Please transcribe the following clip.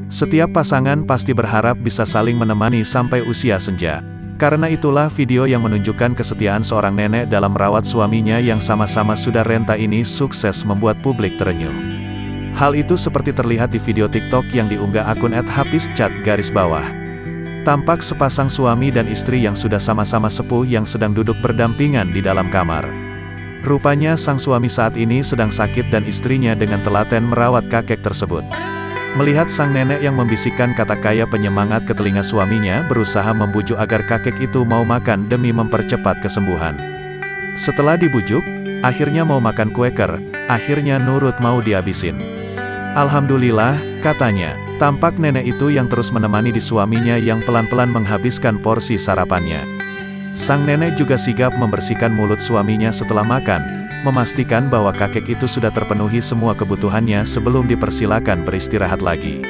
Setiap pasangan pasti berharap bisa saling menemani sampai usia senja. Karena itulah video yang menunjukkan kesetiaan seorang nenek dalam merawat suaminya yang sama-sama sudah renta ini sukses membuat publik terenyuh. Hal itu seperti terlihat di video TikTok yang diunggah akun @hapiscat_. Tampak sepasang suami dan istri yang sudah sama-sama sepuh yang sedang duduk berdampingan di dalam kamar. Rupanya sang suami saat ini sedang sakit dan istrinya dengan telaten merawat kakek tersebut. Melihat sang nenek yang membisikkan kata kaya penyemangat ke telinga suaminya berusaha membujuk agar kakek itu mau makan demi mempercepat kesembuhan. Setelah dibujuk, akhirnya mau makan kueker, akhirnya nurut mau dihabisin. Alhamdulillah, katanya, tampak nenek itu yang terus menemani di suaminya yang pelan-pelan menghabiskan porsi sarapannya. Sang nenek juga sigap membersihkan mulut suaminya setelah makan, memastikan bahwa kakek itu sudah terpenuhi semua kebutuhannya sebelum dipersilakan beristirahat lagi.